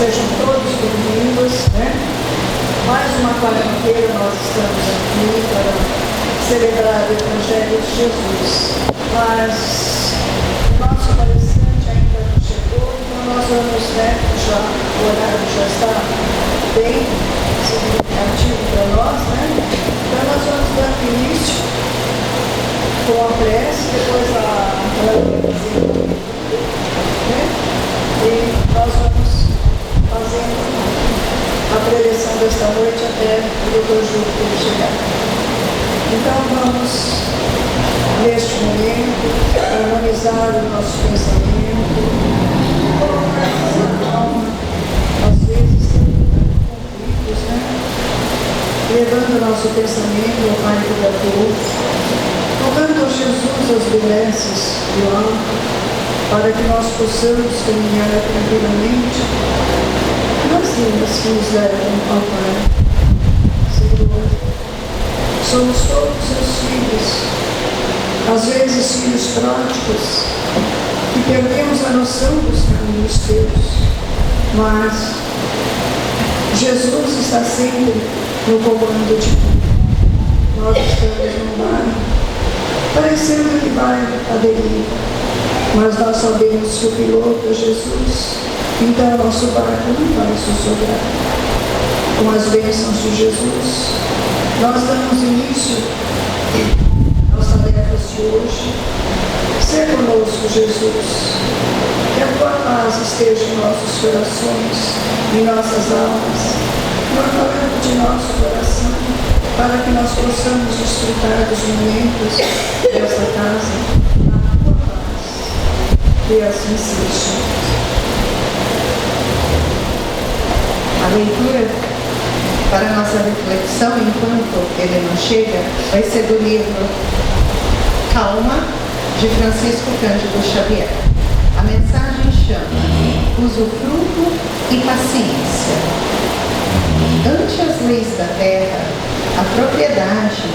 Sejam todos bem-vindos, né? Mais uma quarta-feira nós estamos aqui para celebrar o Evangelho de Jesus. Mas o nosso palestrante ainda não chegou, então nós vamos, né? O horário já está bem significativo para nós, né? Então nós vamos dando início com a prece, depois né? E nós vamos fazendo a preleção desta noite até o Dr. Júlio chegar. Então vamos, neste momento, harmonizar o nosso pensamento, colocar nossa alma, às vezes conflitos, né? Levando o nosso pensamento ao Pai Criador, tocando a Jesus as benesses do alto, para que nós possamos caminhar tranquilamente nas linhas que nos levam ao Pai. Senhor, somos todos seus filhos, às vezes filhos práticos, que perdemos a noção dos caminhos teus, mas Jesus está sempre no comando de tudo. Nós estamos num mar, parecendo que vai à deriva, mas nós sabemos que o piloto é Jesus, então nosso barco não vai sossegar. Com as bênçãos de Jesus, nós damos início às tarefas de hoje. Ser conosco, Jesus, que a tua paz esteja em nossos corações, em nossas almas, no acalento de nosso coração, para que nós possamos desfrutar dos momentos desta casa. E assim seja. A leitura para a nossa reflexão, enquanto ele não chega, vai ser do livro Calma, de Francisco Cândido Xavier. A mensagem chama Usufruto e Paciência. Ante as leis da terra, a propriedade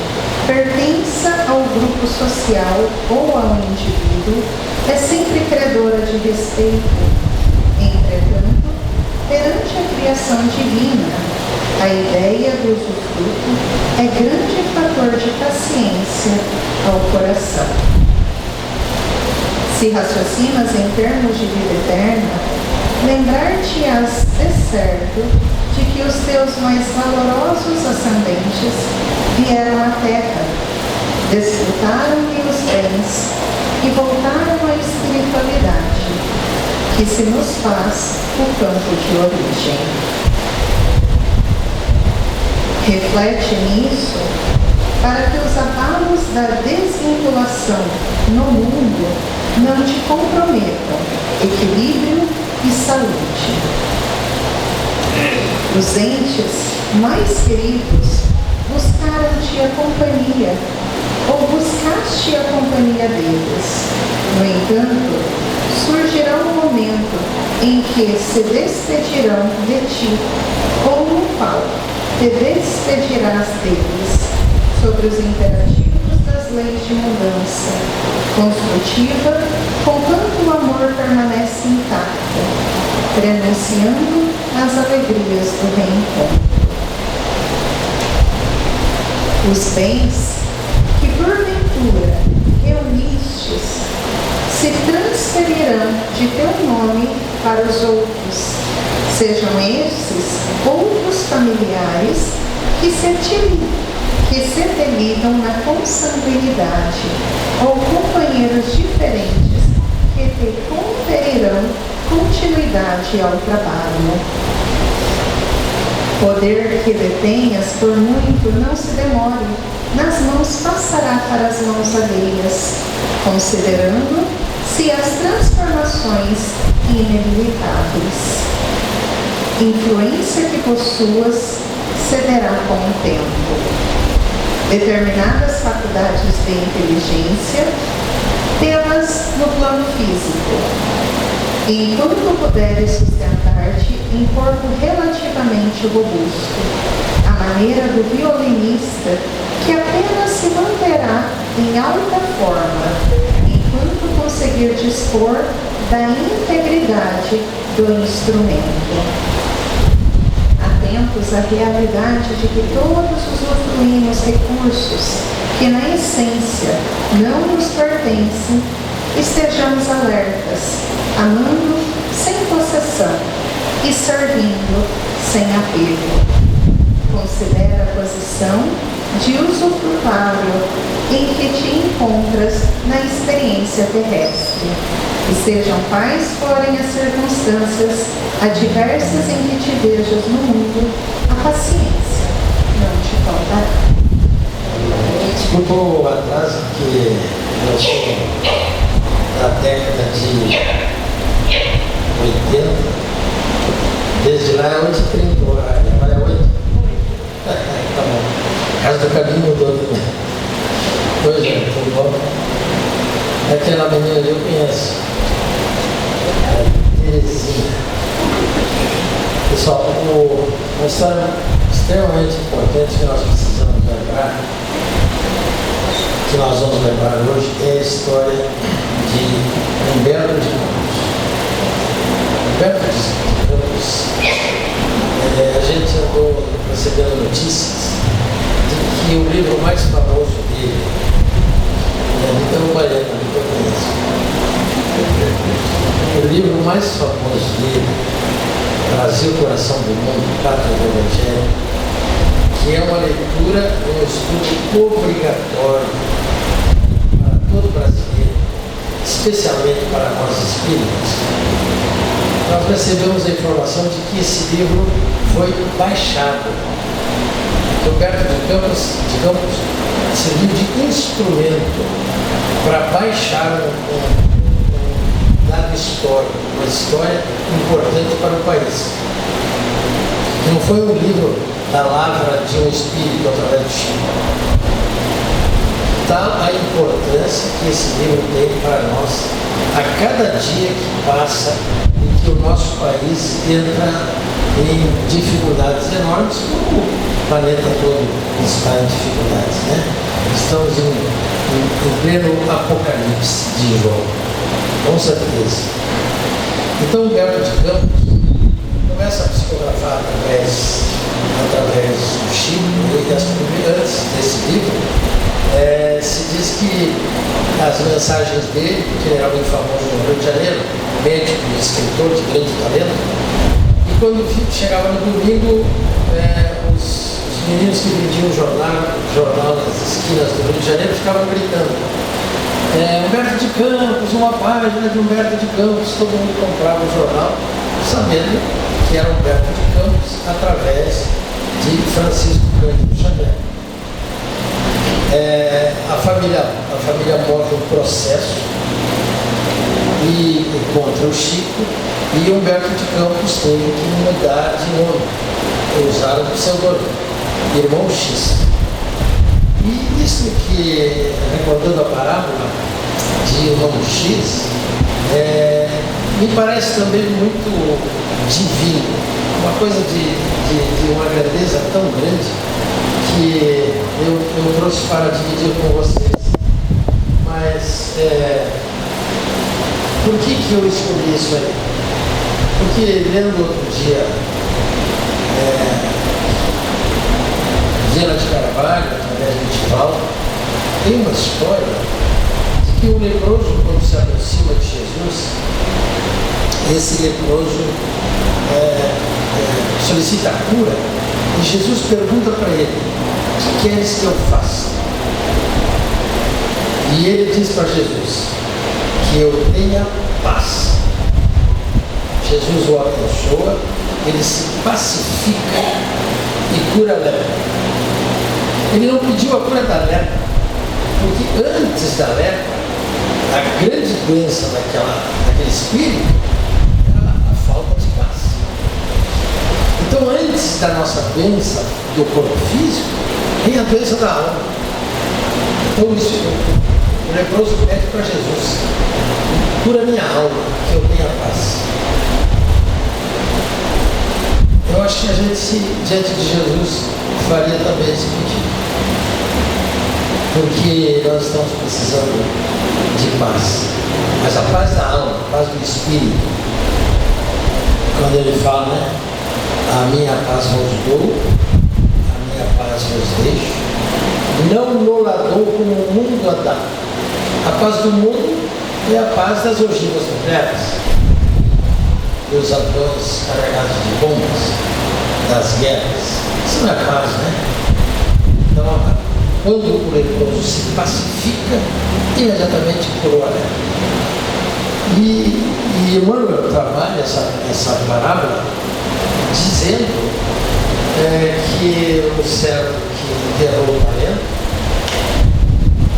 pertença ao grupo social ou ao indivíduo, é sempre credora de respeito. Entretanto, perante a criação divina, a ideia do usufruto é grande fator de paciência ao coração. Se raciocinas em termos de vida eterna, lembrar-te-ás de certo de que os teus mais valorosos ascendentes vieram à terra, desfrutaram-lhe os bens e voltaram à espiritualidade, que se nos faz o campo de origem. Reflete nisso para que os abalos da desvinculação no mundo não te comprometam equilíbrio e saúde. Os entes mais queridos buscaram-te a companhia, ou buscaste a companhia deles. No entanto, surgirá um momento em que se despedirão de ti, ou no qual te despedirás deles, sobre os imperativos das leis de mudança construtiva, conquanto o amor permanece intacto, prenunciando as alegrias do reencontro. Os bens que porventura reunistes se transferirão de teu nome para os outros, sejam esses outros familiares que se te ligam na consanguinidade, ou companheiros diferentes que te conferirão continuidade ao trabalho. Poder que detenhas por muito não se demore, nas mãos passará para as mãos alheias, considerando-se as transformações inevitáveis. Influência que possuas cederá com o tempo. Determinadas faculdades de inteligência, tê-las no plano físico. E enquanto puderes sustentar-te em corpo relativamente robusto, à maneira do violinista, que apenas se manterá em alta forma, enquanto conseguirdes dispor da integridade do instrumento. Atentos à realidade de que todos usufruímos recursos que na essência não nos pertencem, estejamos alertas, amando sem possessão e servindo sem apego. Considera a posição de usufrutário em que te encontras na experiência terrestre. E sejam quais forem as circunstâncias adversas em que te vejas no mundo, a paciência não te faltará. Um pouco atrás, que eu sou da década de 80, desde lá é 8h30 o horário, agora é 8. Tá bom. A casa do caminho mudou também. Pois é, tudo bom? Aquela menina ali eu conheço. A Terezinha. Pessoal, uma história extremamente importante que nós precisamos lembrar, que nós vamos lembrar hoje, é a história de Humberto de Campos. Humberto de Campos, a gente andou recebendo notícias de que o livro mais famoso dele, então Baiano, que eu conheço, o livro mais famoso dele, Brasil, Coração do Mundo, Pátria do Evangelho, que é uma leitura, um estudo obrigatório para todo brasileiro, especialmente para nós espíritas. Nós recebemos a informação de que esse livro foi baixado. Humberto de Campos serviu de instrumento para baixar um dado histórico, uma história importante para o país. Não foi um livro da lavra de um espírito através do Chico. Tal a importância que esse livro tem para nós a cada dia que passa e que o nosso país entra em dificuldades enormes, como o planeta todo está em dificuldades, né? Estamos em pleno apocalipse de João, com certeza. Então, Humberto de Campos começa a psicografar através do Chico, e antes desse livro, se diz que as mensagens dele, que era muito famoso no Rio de Janeiro, médico e escritor de grande talento, e quando chegava no domingo, os meninos que vendiam jornal nas esquinas do Rio de Janeiro ficavam gritando: Humberto de Campos, uma página de Humberto de Campos. Todo mundo comprava o jornal, sabendo que era Humberto de Campos, através de Francisco Cândido Xavier. A família move um processo e contra o Chico, e Humberto de Campos teve que mudar de nome, usar o pseudônimo, Irmão X. E isso que, recordando a parábola de Irmão X, me parece também muito divino, uma coisa de uma grandeza tão grande que eu trouxe para dividir com vocês. Mas por que eu escolhi isso aí? Porque lendo outro dia Viana de Carvalho, através do Divaldo, tem uma história de que o leproso, quando se aproxima de Jesus, esse leproso solicita a cura, e Jesus pergunta para ele: o que queres que eu faça? E ele diz para Jesus: que eu tenha paz. Jesus o abençoa, ele se pacifica e cura a lepra. Ele não pediu a cura da lepra, porque antes da lepra, a grande doença daquele espírito era a falta de paz. Então, antes da nossa doença do corpo físico, tem a doença da alma. Então, o leproso pede para Jesus: cura minha alma, que eu tenha paz. Eu acho que a gente, diante de Jesus, faria também esse pedido. porque nós estamos precisando de paz. Mas a paz da alma, a paz do espírito, quando ele fala, né? A minha paz vos dou, a minha paz vos deixo, não nola dou como o mundo a dá. A paz do mundo é a paz das ogivas nucleares, dos aviões carregados de bombas, das guerras. Isso não é paz, né? Então, quando o leproso se pacifica, imediatamente coroa dela. E Emmanuel trabalha essa parábola dizendo que o servo que enterrou o talento,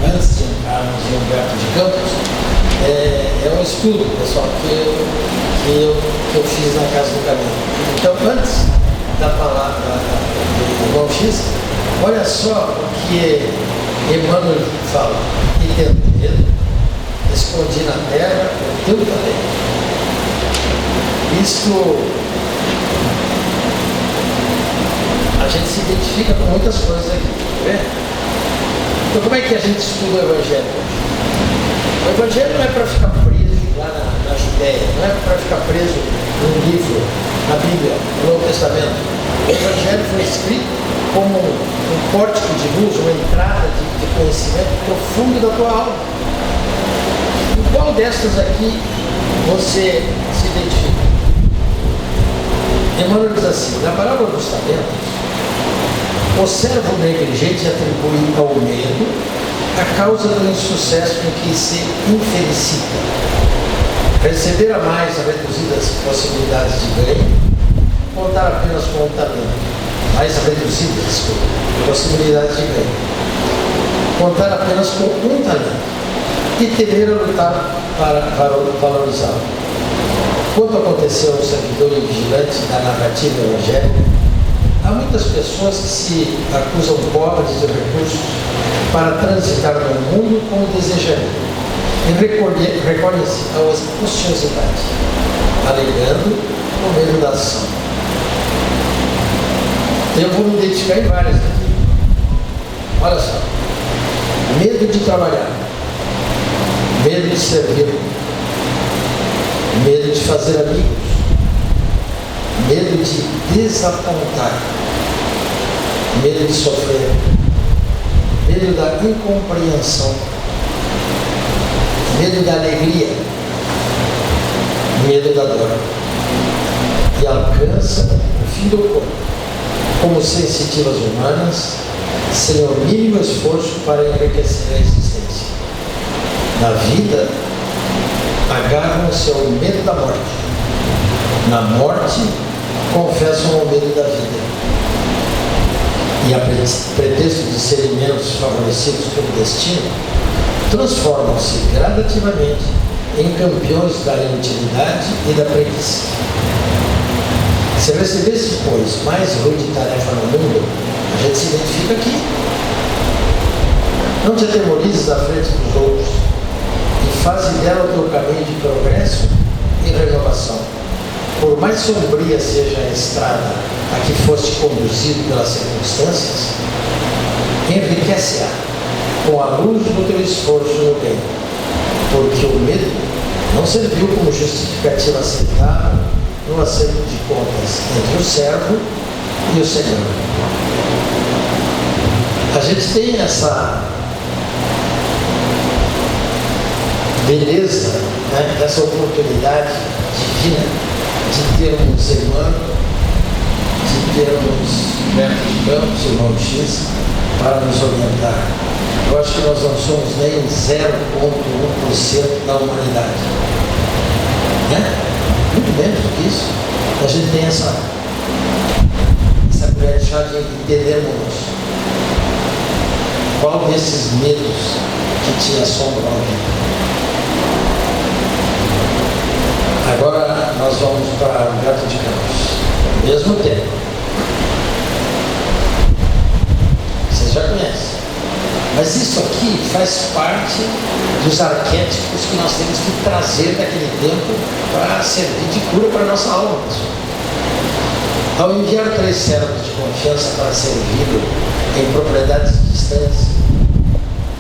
antes de entrarmos em Humberto de Campos, é um estudo, pessoal, que eu fiz na Casa do Caminho. Então, antes da palavra do irmão X, olha só o que Emmanuel fala: e tendo medo, escondi na terra o teu talento. Isto, a gente se identifica com muitas coisas aqui, tá vendo? Então, como é que a gente estuda o Evangelho hoje? O Evangelho não é para ficar preso lá na Judéia, não é para ficar preso num livro, na Bíblia, no Novo Testamento. O Evangelho foi escrito como um pórtico de luz, uma entrada de conhecimento profundo da tua alma. Em qual destas aqui você se identifica? Emmanuel diz assim: na parábola dos talentos, o servo negligente atribui ao medo a causa do insucesso em que se infelicita. Receber a mais reduzidas possibilidades de ganho, contar apenas com um talento. Mais reduzidas possibilidades de ganho. Contar apenas com um talento e temer a lutar para valorizá-lo. Quando aconteceu ao servidor invigilante da narrativa evangélica, há muitas pessoas que se acusam pobres de recursos para transitar no mundo como desejariam e recolhem-se à ociosidade, alegando o medo da ação. Eu vou me identificar em várias aqui. Olha só: medo de trabalhar, medo de servir, medo de fazer amigos, medo de desapontar, medo de sofrer, medo da incompreensão, medo da alegria, medo da dor, e alcança o fim do corpo como sensitivas humanas, sem o mínimo esforço para enriquecer a existência. Na vida, agarram-se ao medo da morte. Na morte, confessam o medo da vida. E a pretexto de serem menos favorecidos pelo destino, transformam-se gradativamente em campeões da inutilidade e da preguiça. Se recebesse, pois, mais rude tarefa no mundo, a gente se identifica aqui. Não te atemorizes à frente dos outros e faze dela o teu caminho de progresso e renovação. Por mais sombria seja a estrada a que foste conduzido pelas circunstâncias, enriquece-a com a luz do teu esforço no bem, porque o medo não serviu como justificativa aceitável no acerto de contas entre o servo e o Senhor. A gente tem essa beleza, né? Essa oportunidade divina de termos Emmanuel, de termos Humberto de Campos, irmão X, para nos orientar. Eu acho que nós não somos nem 0,1% da humanidade, né? Muito menos do que isso. A gente tem essa colher de chá de entendermos qual desses medos que te assombram a vida. Agora nós vamos para Humberto de Campos, ao mesmo tempo. Vocês já conhecem. Mas isso aqui faz parte dos arquétipos que nós temos que trazer daquele tempo para servir de cura para a nossa alma, pessoal. Ao enviar 3 servos de confiança para servir em propriedades distantes,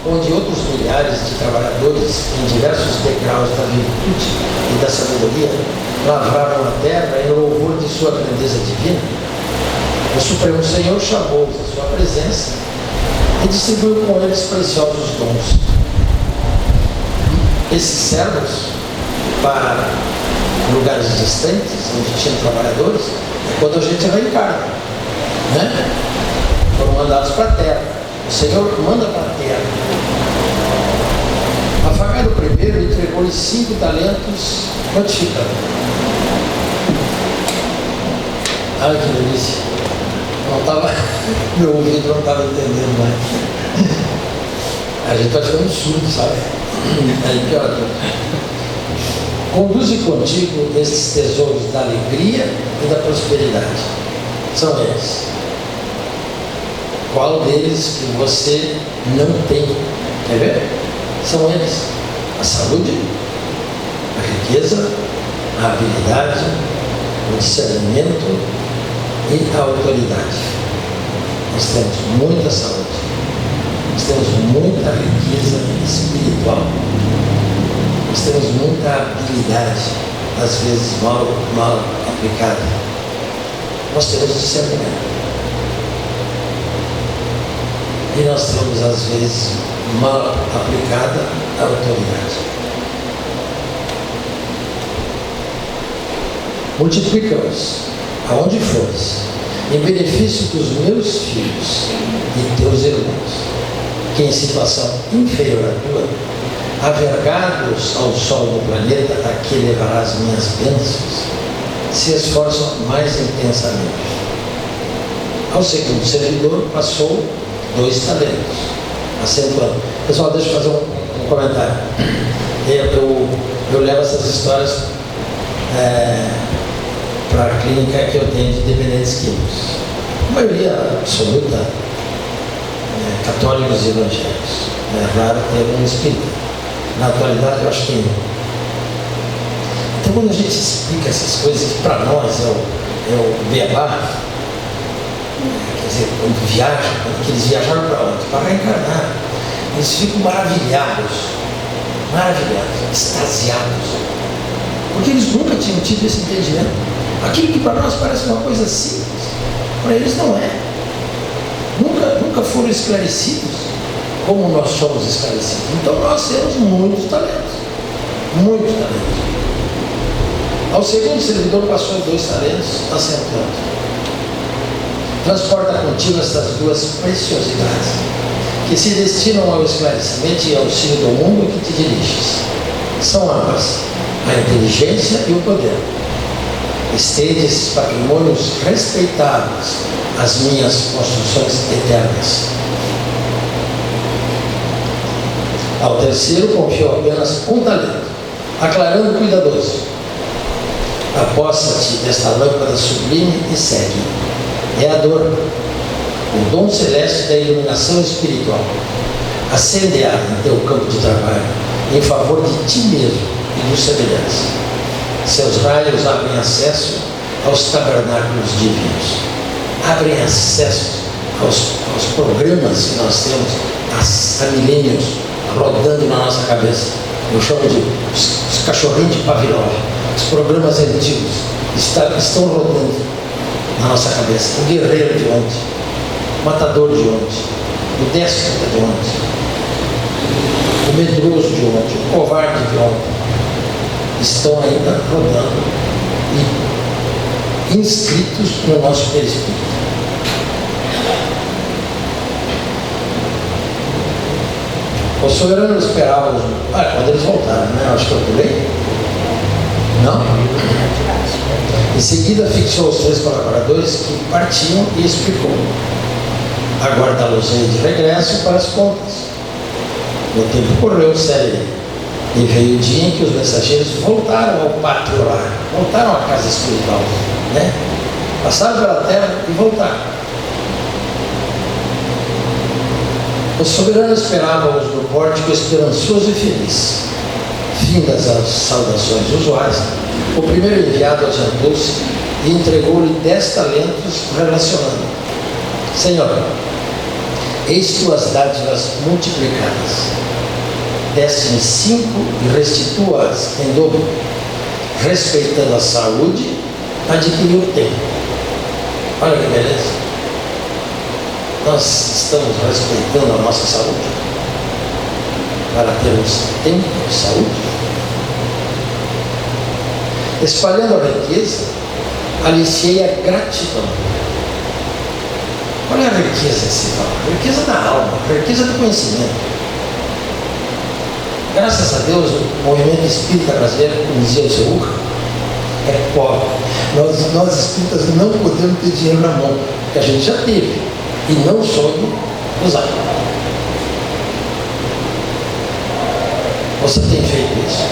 onde outros milhares de trabalhadores em diversos degraus da virtude e da sabedoria lavraram a terra em louvor de sua grandeza divina, o Supremo Senhor chamou-os à sua presença e distribuiu com eles preciosos dons. Esses servos, para lugares distantes, onde tinham trabalhadores, é quando a gente reencarna, né? Foram mandados para a terra. O Senhor manda para a terra. Afagar o primeiro entregou-lhe 5 talentos quantificados. Olha que delícia. Não estava, meu ouvido não estava entendendo mais. A gente está ficando surdo, sabe? Aí pior. Conduze contigo estes tesouros da alegria e da prosperidade. São eles. Qual deles que você não tem? Quer ver? São eles: a saúde, a riqueza, a habilidade, o discernimento e a autoridade. Nós temos muita saúde, nós temos muita riqueza espiritual, nós temos muita habilidade, às vezes mal aplicada. Nós temos discernimento. E nós temos, às vezes, mal aplicada a autoridade. Multiplica-os aonde fores, em benefício dos meus filhos e teus irmãos, que em situação inferior à tua, avergados ao sol do planeta, a que levarás minhas bênçãos, se esforçam mais intensamente. Ao segundo servidor passou 2 talentos, acentuando. Pessoal, deixa eu fazer um comentário. Eu levo essas histórias para a clínica que eu tenho de dependentes químicos. A maioria absoluta, católicos e evangélicos. É raro ter um espírita. Na atualidade, eu acho que não. Então, quando a gente explica essas coisas, que para nós é o beabá, quer dizer, quando eles viajaram para onde? Para reencarnar. Eles ficam maravilhados, extasiados, porque eles nunca tinham tido esse entendimento. Aquilo que para nós parece uma coisa simples, para eles não é. Nunca foram esclarecidos como nós somos esclarecidos. Então nós temos muitos talentos, Ao segundo servidor passou 2 talentos, assentando. Transporta contigo estas 2 preciosidades, que se destinam ao esclarecimento e auxílio do mundo que te diriges. São ambas, a inteligência e o poder. Estende esses patrimônios respeitáveis às minhas construções eternas. Ao terceiro confio apenas 1 talento, aclarando cuidadoso. Aposta-te desta lâmpada sublime e segue. É a dor, o dom celeste da iluminação espiritual. Acende-a em teu campo de trabalho, em favor de ti mesmo e dos semelhantes. Seus raios abrem acesso aos tabernáculos divinos, abrem acesso aos programas que nós temos há milênios rodando na nossa cabeça. Eu chamo de os cachorrinhos de Pavlov. Os programas antigos estão rodando na nossa cabeça. O guerreiro de ontem, o matador de ontem, o déspota de ontem, o medroso de ontem, o covarde de ontem, estão ainda rodando e inscritos no nosso perispírito. O soberano esperava quando eles voltaram, né? Acho que eu pulei. Não? Em seguida fixou os 3 colaboradores que partiam e explicou: aguardá-los-ei de regresso para as contas. O tempo correu sério e veio o dia em que os mensageiros voltaram ao pátrio lar, voltaram à casa espiritual, né? Passaram pela terra e voltaram. O soberano esperava-os no pórtico esperançoso e feliz. Findas as saudações usuais, o primeiro enviado adiantou-se e entregou-lhe 10 talentos, relacionando: Senhor, Eis tuas dádivas multiplicadas. Deste-me 5 e restitua-as em dobro. Respeitando a saúde, adquiriu o tempo. Olha que beleza. Nós estamos respeitando a nossa saúde para termos tempo de saúde. Espalhando a riqueza, aliciei a gratidão. Olha a riqueza que se fala, a riqueza da alma, a riqueza do conhecimento. Graças a Deus, o movimento espírita brasileiro, como dizia o seu Urca, é pobre. Nós espíritas não podemos ter dinheiro na mão, porque a gente já teve e não soube usar. Você tem feito isso?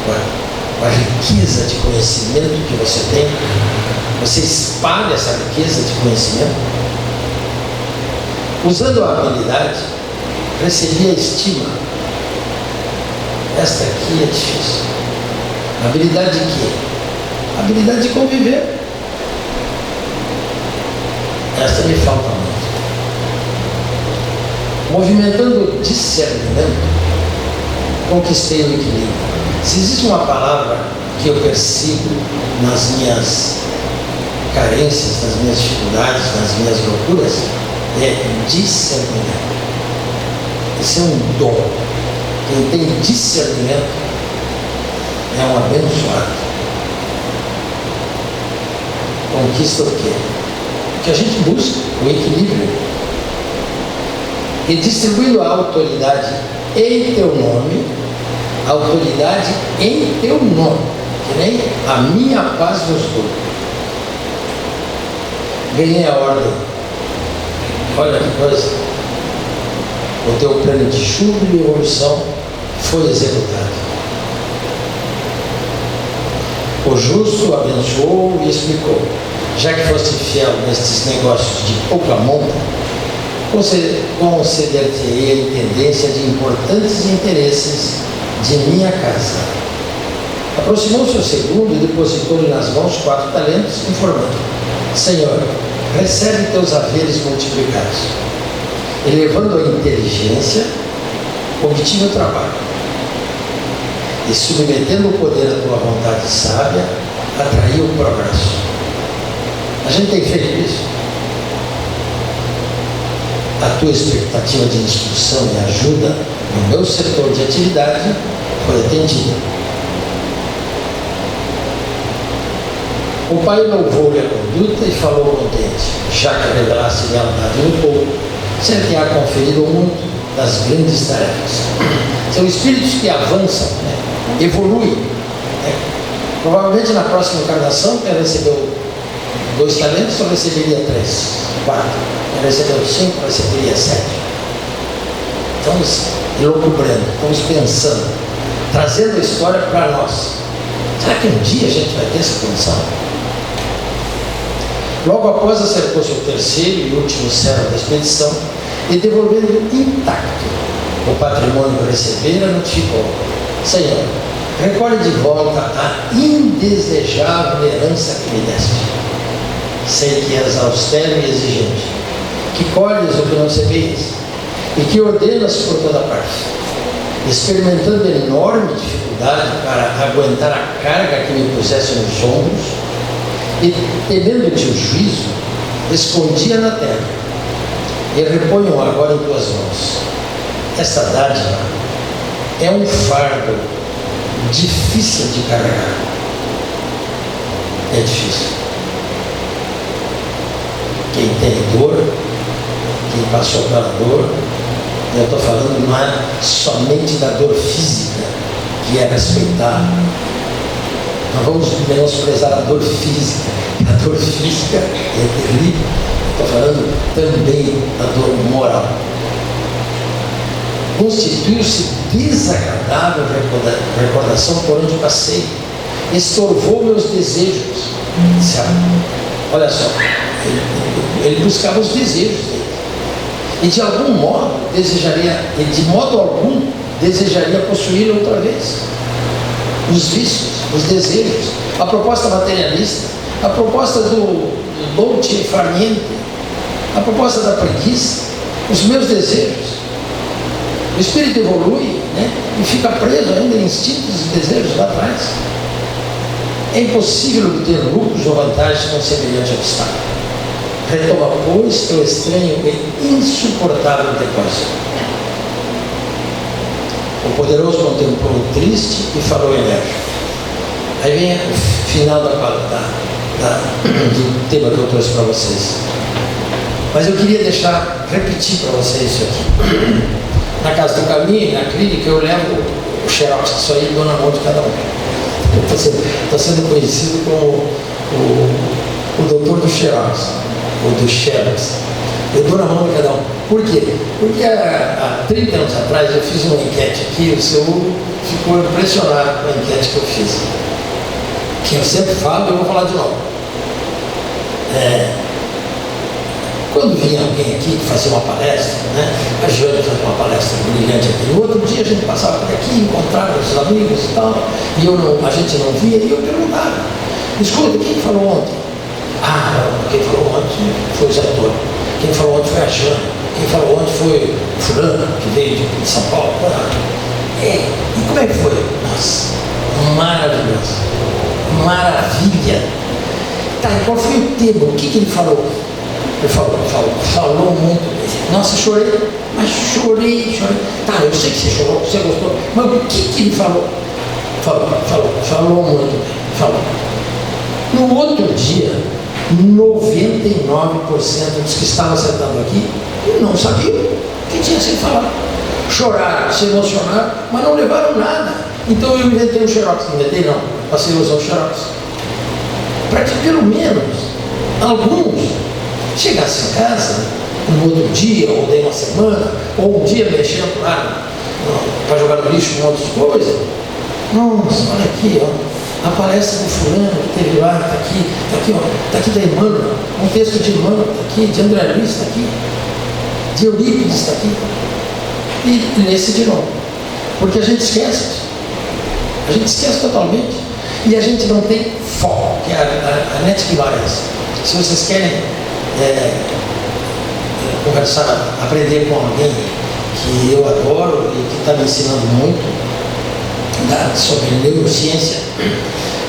Com a riqueza de conhecimento que você tem, você espalha essa riqueza de conhecimento. Usando a habilidade, recebi a estima. Esta aqui é difícil. Habilidade de quê? Habilidade de conviver. Esta me falta muito. Movimentando o discernimento, conquistei o equilíbrio. Se existe uma palavra que eu persigo nas minhas carências, nas minhas dificuldades, nas minhas loucuras, é discernimento. Isso é um dom. Quem tem discernimento é um abençoado. Conquista o quê? O que a gente busca, o equilíbrio. E distribuindo a autoridade em teu nome, autoridade em teu nome, que nem a minha paz vos dou. Ganhei a ordem. Olha que coisa. O teu plano de júbilo e evolução foi executado. O justo abençoou e explicou: já que foste fiel nestes negócios de pouca monta, conceder-te-ei a intendência de importantes interesses de minha casa. Aproximou-se o segundo e depositou-lhe nas mãos 4 talentos, informando: Senhor, recebe teus haveres multiplicados. Elevando a inteligência, obtive o trabalho. E submetendo o poder à tua vontade sábia, atraiu o progresso. A gente tem feito isso. A tua expectativa de instrução e ajuda no meu setor de atividade foi atendida. O pai louvou-lhe a conduta e falou contente: já que revelaste lealdade no pouco, ser-te-á conferido muito das grandes tarefas. São espíritos que avançam, evoluem. Provavelmente na próxima encarnação, quem recebeu 2 talentos só receberia 3, 4. Quem recebeu 5 receberia 7. Estamos elucubrando, estamos pensando, trazendo a história para nós. Será que um dia a gente vai ter essa condição? Logo após, acercou-se o terceiro e último servo da expedição e, devolvendo intacto o patrimônio que recebera, notificou: Senhor, recolhe de volta a indesejável herança que me deste. Sei que és austero e exigente, que colhes o que não semeias e que ordenas por toda parte. Experimentando enorme dificuldade para aguentar a carga que me pusesse nos ombros, e temendo-te o juízo, escondia na terra, e reponho agora em tuas mãos. Esta dádiva é um fardo difícil de carregar. É difícil. Quem tem dor, quem passou pela dor, eu estou falando não é somente da dor física, que é respeitar. Não vamos menosprezar a dor física. A dor física é terrível. Estou falando também da dor moral. Constituiu-se desagradável recordação por onde passei. Estorvou meus desejos. Olha só, ele buscava os desejos dele. E de algum modo de modo algum desejaria possuir outra vez. Os vícios, os desejos, a proposta materialista, a proposta do dolce far niente, a proposta da preguiça, os meus desejos. O espírito evolui, né? E fica preso ainda em instintos e desejos lá atrás. É impossível obter lucros ou vantagens com semelhante obstáculo. Retoma, pois, teu estranho e insuportável depósito. O poderoso contemplou o triste e falou enérgico. Aí vem o final do tema que eu trouxe para vocês. Mas eu queria repetir para vocês isso aqui. Na casa do caminho, na clínica, eu levo o xerox disso aí e dou na mão de cada um. Eu estou sendo conhecido como o doutor do xerox, ou do xerox. Eu dou na mão de cada um. Por quê? Porque há 30 anos atrás eu fiz uma enquete aqui, o seu Hugo ficou impressionado com a enquete que eu fiz. Que eu sempre falo, eu vou falar de novo. Quando vinha alguém aqui que fazia uma palestra, né? A Jane fazia uma palestra brilhante aqui. No outro dia a gente passava por aqui, encontrava os amigos e tal, e a gente não via, e eu perguntava: escuta, quem falou ontem? Quem falou ontem foi o Zé Antônio. Quem falou ontem foi a Jane. Quem falou ontem foi o fulano, que veio de São Paulo. E como é que foi? Nossa, maravilhoso. Maravilha. Tá, e qual foi o tema? O que ele falou? Ele falou muito. Nossa, chorei, mas chorei. Tá, eu sei que você chorou, que você gostou, mas o que ele falou? Falou muito bem. Falou. No outro dia, 99% dos que estavam sentados aqui não sabiam o que tinha sido falado. Choraram, se emocionaram, mas não levaram nada. Então eu inventei um xerox. Não, passei a usar o xerox. Para que pelo menos alguns chegassem em casa no outro dia, ou daí uma semana, ou um dia mexendo lá para jogar no lixo com outras coisas. Nossa, olha aqui, ó, a palestra do fulano que teve lá, está aqui da Emmanuel, um texto de Emmanuel está aqui, de André Luiz está aqui, de Eurípides está aqui. E nesse de novo. Porque a gente esquece. A gente esquece totalmente. E a gente não tem foco, que é a Nete Guimarães. Se vocês querem conversar, aprender com alguém que eu adoro e que está me ensinando muito sobre neurociência,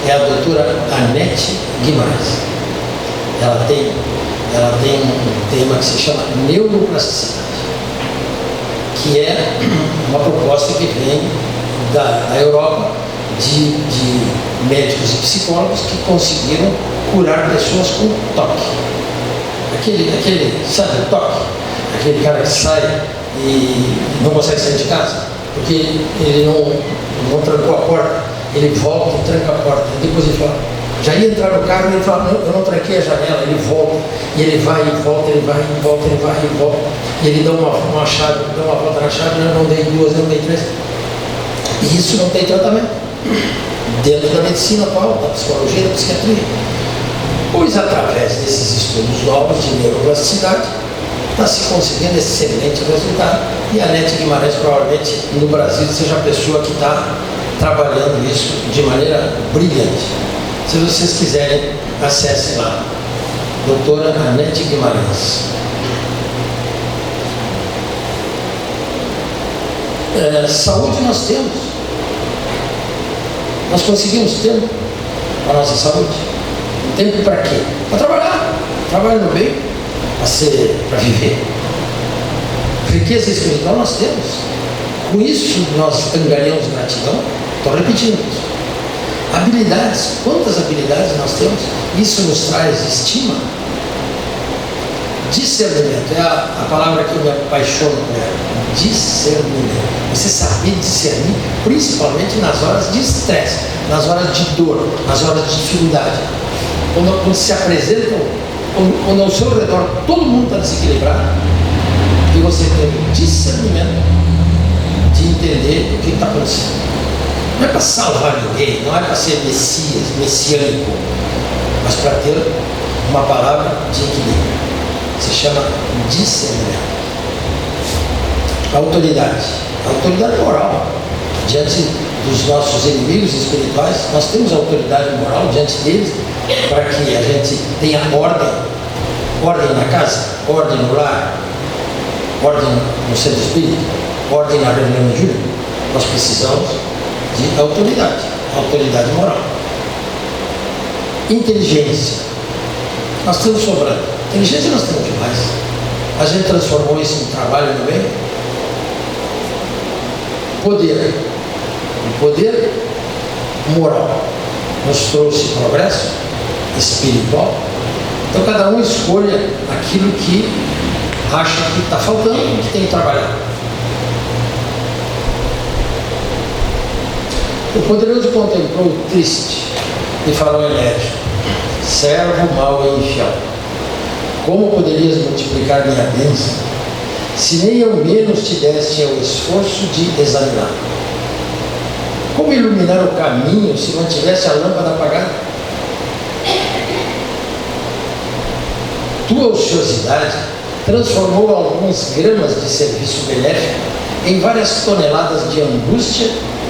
é a doutora Anete Guimarães. Ela tem um tema que se chama neuroplasticidade, que é uma proposta que vem da Europa de médicos e psicólogos que conseguiram curar pessoas com toque. Sabe, o toque? Aquele cara que sai e não consegue sair de casa, porque ele não trancou a porta, ele volta e tranca a porta. Depois ele fala, já ia entrar no carro e ele fala, não, eu não tranquei a janela, ele volta, e ele vai e volta, ele vai e volta, ele vai e volta, e ele dá uma chave, dá uma volta na chave, não dei duas, não dei três. E isso não tem tratamento dentro da medicina atual, da psicologia, da psiquiatria. Pois através desses estudos novos de neuroplasticidade está se conseguindo esse excelente resultado. E a Nete Guimarães provavelmente no Brasil seja a pessoa que está trabalhando isso de maneira brilhante. Se vocês quiserem, acessem lá. Doutora Anete Guimarães. Saúde nós temos. Nós conseguimos tempo para a nossa saúde. Tempo para quê? Para trabalhar. Trabalhando bem, para viver. Riqueza espiritual nós temos. Com isso nós angariamos gratidão. Estou repetindo isso. Habilidades, quantas habilidades nós temos? Isso nos traz estima. Discernimento é a palavra que eu me apaixono por ela. Discernimento. Você saber discernir, principalmente nas horas de estresse, nas horas de dor, nas horas de dificuldade. Quando se apresentam, quando ao seu redor todo mundo está desequilibrado, e você tem o discernimento de entender o que está acontecendo. Não é para salvar ninguém, não é para ser messiânico, mas para ter uma palavra de equilíbrio. Se chama discernimento. Autoridade moral. Diante dos nossos inimigos espirituais, nós temos autoridade moral diante deles para que a gente tenha ordem na casa, ordem no lar, ordem no centro espírita, ordem na reunião de júri. Nós precisamos de autoridade moral. Inteligência. Nós temos sobrando. Inteligência nós temos demais. A gente transformou isso em trabalho no bem. Poder. O poder moral nos trouxe progresso espiritual. Então cada um escolha aquilo que acha que está faltando, que tem que trabalhar. O poderoso contemplou o triste e falou enérgico: servo mau e infiel, como poderias multiplicar minha bênção, se nem ao menos te deste ao esforço de examinar? Como iluminar o caminho se mantivesse a lâmpada apagada? Tua ociosidade transformou algumas gramas de serviço benéfico em várias toneladas de angústia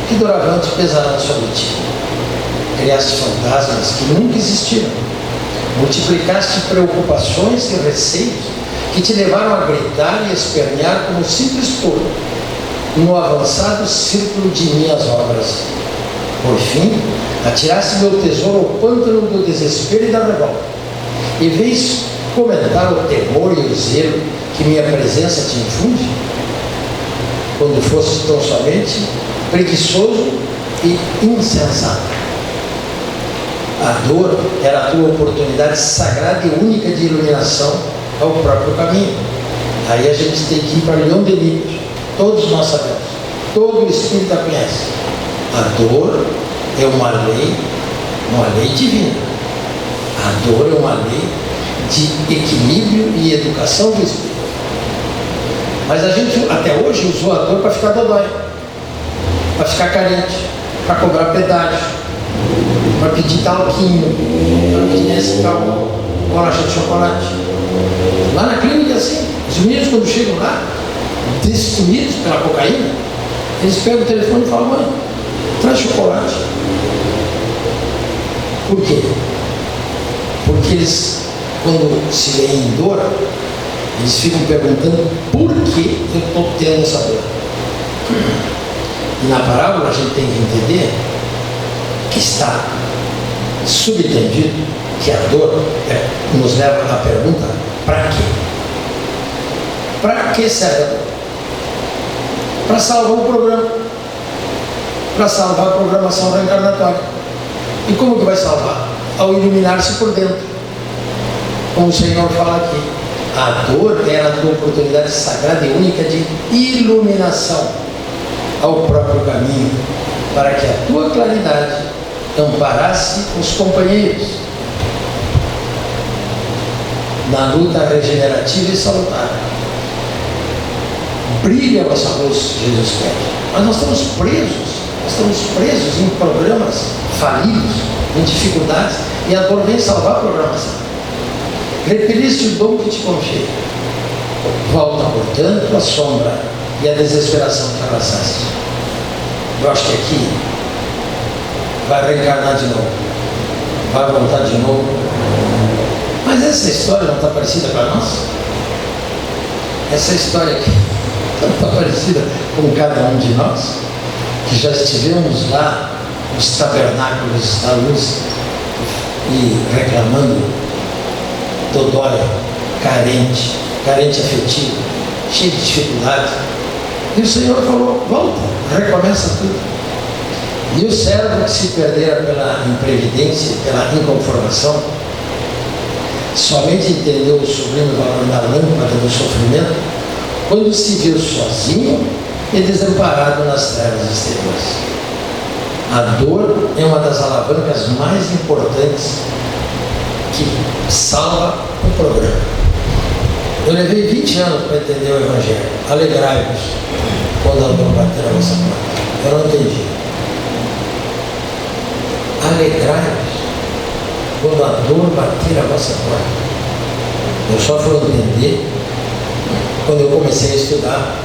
que doravante pesarão sobre ti. Criaste fantasmas que nunca existiram. Multiplicaste preocupações e receios que te levaram a gritar e espernear como simples tolo no avançado círculo de minhas obras. Por fim, atiraste meu tesouro ao pântano do desespero e da revolta. E vês comentar o temor e o zelo que minha presença te infunde? Quando foste tão somente preguiçoso e insensato. A dor era a tua oportunidade sagrada e única de iluminação ao próprio caminho. Aí a gente tem que ir para Leão de Livros. Todos nós sabemos. Todo o espírito a conhece. A dor é uma lei divina. A dor é uma lei de equilíbrio e educação do espírito. Mas a gente até hoje usou a dor para ficar dodói, para ficar carente, para cobrar pedágio, para pedir talquinho, para pedir Nescau, bolacha de chocolate. Lá na clínica, assim, os meninos quando chegam lá, destruídos pela cocaína, eles pegam o telefone e falam: mãe, traz chocolate. Por quê? Porque eles, quando se veem em dor, eles ficam perguntando por que eu estou tendo essa dor. E na parábola a gente tem que entender que está subentendido que a dor nos leva à pergunta: para quê? Para que serve a dor? Para salvar o programa, para salvar a programação reencarnatória. E como que vai salvar? Ao iluminar-se por dentro. Como o Senhor fala aqui, a dor era a tua oportunidade sagrada e única de iluminação ao próprio caminho, para que a tua claridade amparasse os companheiros na luta regenerativa e salutar. Brilha a vossa luz, Jesus pede. Mas nós estamos presos em programas falidos, em dificuldades, e a dor vem salvar a programação. Repeliste o dom que te confiei. Volta, portanto, a sombra e a desesperação que abraçaste. Eu acho que aqui vai reencarnar de novo, vai voltar de novo. Mas essa história não está parecida com a nossa? Essa história aqui não está parecida com cada um de nós, que já estivemos lá nos tabernáculos da luz e reclamando, dodóia, carente afetivo, cheio de dificuldade. E o Senhor falou: volta, recomeça tudo. E o servo que se perdera pela imprevidência, pela inconformação, somente entendeu o sublime valor da lâmpada do sofrimento quando se viu sozinho e desamparado nas trevas exteriores. A dor é uma das alavancas mais importantes que salva o programa. Eu levei 20 anos para entender o Evangelho. Alegrai-vos quando a dor bater a vossa porta. Eu não entendi. Alegrai-vos quando a dor bater a vossa porta. Eu só fui entender quando eu comecei a estudar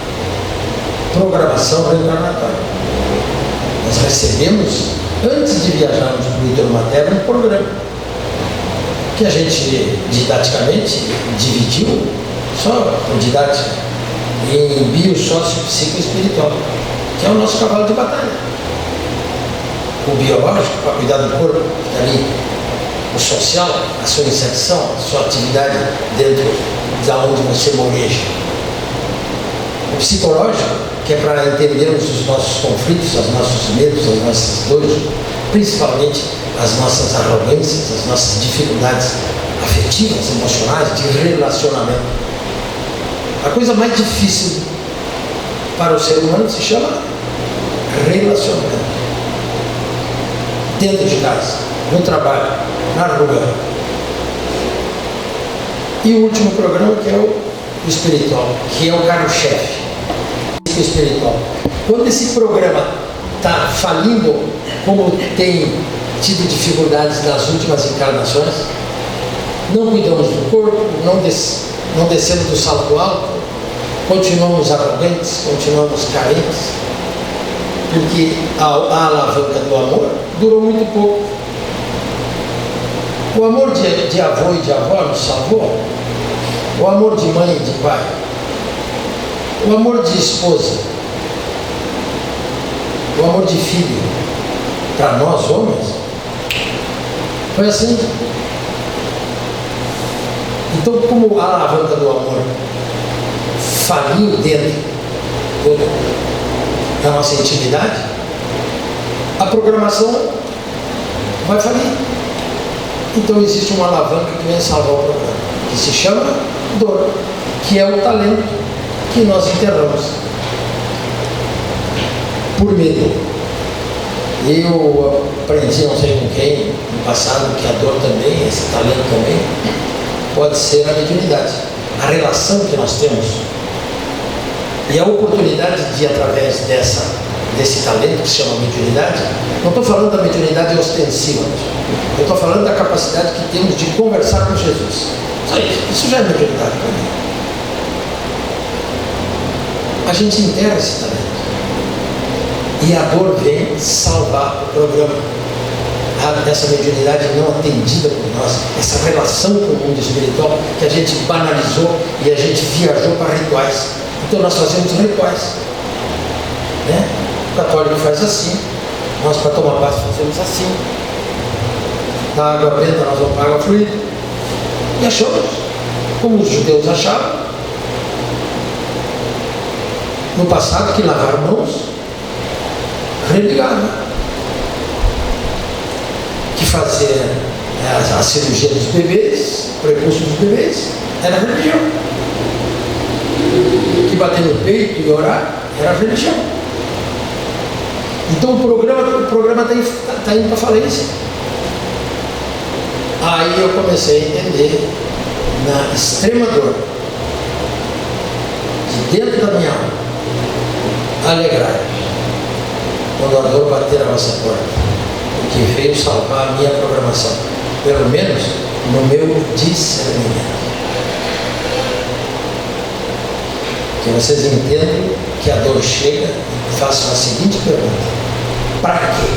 programação reencarnatória. Nós recebemos, antes de viajarmos para o Itomaterra, um programa que a gente didaticamente dividiu, só por didática, em biossocio-psicoespiritual, que é o nosso cavalo de batalha. O biológico, para cuidar do corpo, que está ali. O social, a sua inserção, a sua atividade dentro da onde você moreja. O psicológico, que é para entendermos os nossos conflitos, os nossos medos, as nossas dores, principalmente as nossas arrogâncias, as nossas dificuldades afetivas, emocionais, de relacionamento. A coisa mais difícil para o ser humano se chama relacionamento. Dentro de casa, no trabalho, na rua. E o último programa, que é o espiritual, que é o carro-chefe. O espiritual. Quando esse programa está falindo, como tem tido dificuldades nas últimas encarnações, não cuidamos do corpo, não descemos do salto alto, continuamos arrogantes, continuamos carentes, porque a alavanca do amor durou muito pouco. O amor de avô e de avó nos salvou, o amor de mãe e de pai, o amor de esposa, o amor de filho, para nós homens, foi assim. Então, como a alavanca do amor faliu dentro da nossa intimidade, a programação vai falir. Então existe uma alavanca que vem salvar o programa, que se chama dor, que é o talento que nós enterramos por medo. Eu aprendi, não sei com quem, no passado, que a dor também, esse talento também, pode ser a mediunidade, a relação que nós temos e a oportunidade de, através desse talento que se chama mediunidade, não estou falando da mediunidade ostensiva, eu estou falando da capacidade que temos de conversar com Jesus. Isso já é mediunidade para mim. A gente enterra esse talento e a dor vem salvar o programa. Essa mediunidade não atendida por nós, essa relação com o mundo espiritual que a gente banalizou e a gente viajou para rituais. Então nós fazemos rituais, né? O católico faz assim, nós para tomar passe fazemos assim, na água benta nós vamos para água fluida e achamos, como os judeus achavam no passado, que lavar mãos religava, que fazer a cirurgia dos bebês, o prepúcio dos bebês, era religião. Que bater no peito e orar era religião. Então o programa está indo para falência. Aí eu comecei a entender, na extrema dor, de dentro da minha alma, alegrar quando a dor bater na nossa porta, que veio salvar a minha programação, pelo menos no meu discernimento. Que vocês entendam que a dor chega e façam a seguinte pergunta: para quê?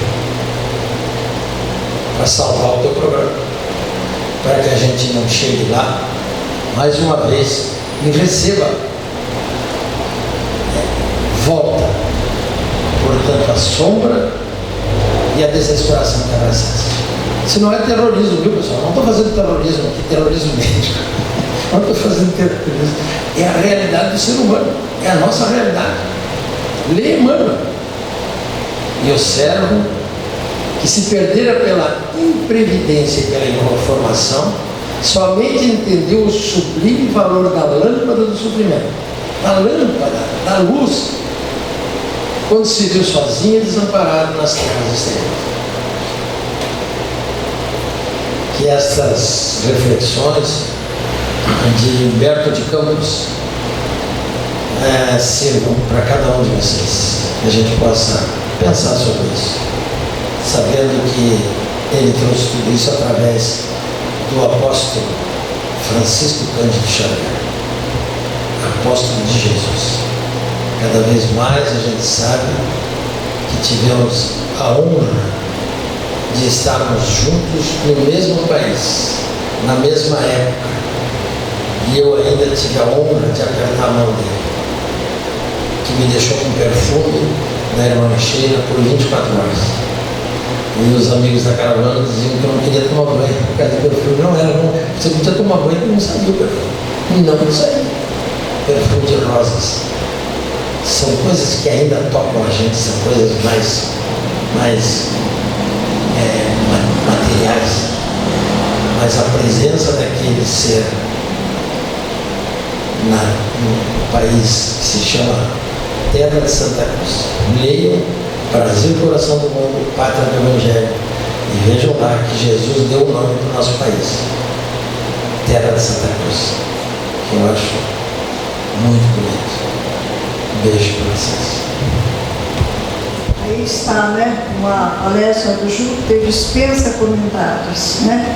Para salvar o teu programa, para que a gente não chegue lá mais uma vez e receba volta, portanto, a sombra e a desesperação que abraçasse. Isso não é terrorismo, viu, pessoal? Não estou fazendo terrorismo aqui, terrorismo médico. Não estou fazendo terrorismo. É a realidade do ser humano. É a nossa realidade. Lê Emmanuel. E observo que se perdera pela imprevidência e pela informação, somente entendeu o sublime valor da lâmpada do sofrimento, da lâmpada, da luz, quando se viu sozinho e desamparado nas terras extremas. Que estas reflexões de Humberto de Campos sirvam para cada um de vocês, que a gente possa pensar sobre isso, sabendo que ele trouxe tudo isso através do apóstolo Francisco Cândido Xavier, apóstolo de Jesus. Cada vez mais a gente sabe que tivemos a honra de estarmos juntos no mesmo país, na mesma época, e eu ainda tive a honra de apertar a mão dele. que me deixou com perfume da irmã Sheila por 24 horas. E os amigos da caravana diziam que eu não queria tomar banho por causa do perfume. Não era bom. Você podia tomar banho e não sabia o perfume. Não saía. Perfume de rosas. São coisas que ainda tocam a gente, são coisas mais materiais. Mas a presença daquele ser no país que se chama Terra de Santa Cruz. Leiam Brasil, Coração do Mundo, Pátria do Evangelho, e vejam lá que Jesus deu o nome para o nosso país. Terra de Santa Cruz, que eu acho muito bonito. Beijo para vocês. Aí está, né? Uma palestra do Júpiter dispensa comentários, né?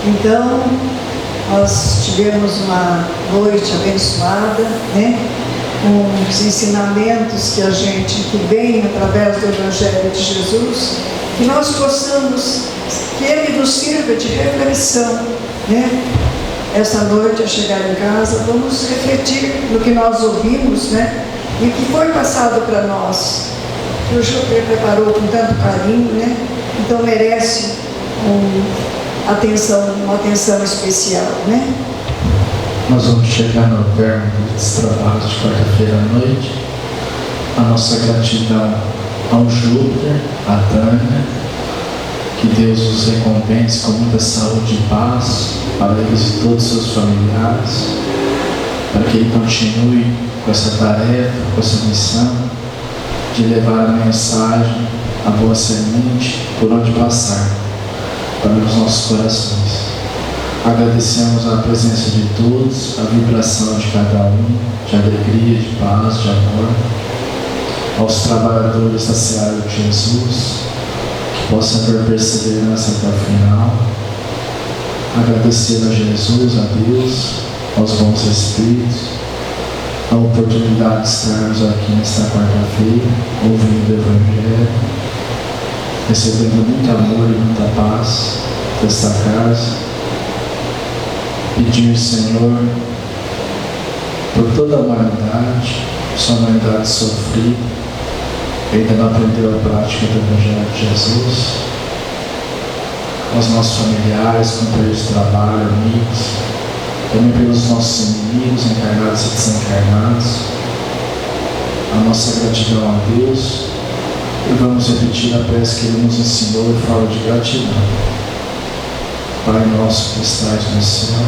Então, nós tivemos uma noite abençoada, né? Com os ensinamentos que a gente, que vem através do Evangelho de Jesus, que nós possamos, que Ele nos sirva de reflexão, né? Essa noite, ao chegar em casa, vamos refletir no que nós ouvimos, né? E o que foi passado para nós, que o Júpiter preparou com tanto carinho, né? Então merece uma atenção especial, né? Nós vamos chegar no término desse trabalho de quarta-feira à noite. A nossa gratidão ao Júpiter, à Tânia, que Deus os recompense com muita saúde e paz para eles e todos os seus familiares, para que Ele continue com essa tarefa, com essa missão de levar a mensagem, a boa semente, por onde passar, para os nossos corações. Agradecemos a presença de todos, a vibração de cada um, de alegria, de paz, de amor, aos trabalhadores da Seara de Jesus, que possam ter perseverança até o final. Agradecer a Jesus, a Deus, aos bons espíritos, a oportunidade de estarmos aqui nesta quarta-feira, ouvindo o Evangelho, recebendo muito amor e muita paz desta casa. Pedir, Senhor, por toda a humanidade, sua humanidade sofrida, ainda não aprendeu a prática do Evangelho de Jesus, aos nossos familiares, companheiros de trabalho, amigos, também pelos nossos inimigos, encarnados e desencarnados, a nossa gratidão a Deus, e vamos repetir a prece que Ele nos ensinou em forma de gratidão. Pai nosso que estais no céu,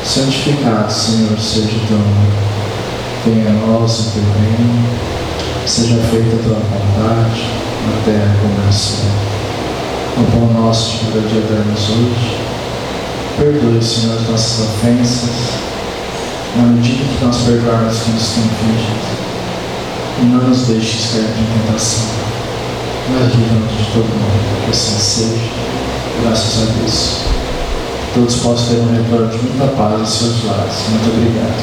santificado, Senhor, seja o teu nome. Venha a nós o teu reino, seja feita a tua vontade, na terra como no céu. O pão nosso de cada dia dá-nos hoje. Perdoe, Senhor, as nossas ofensas, na medida que nós perdoarmos que nos têm ofendido. E não nos deixes cair em tentação, mas livra-nos de todo mal, que assim seja. Graças a Deus. Todos possam ter um retorno de muita paz em seus lares. Muito obrigado.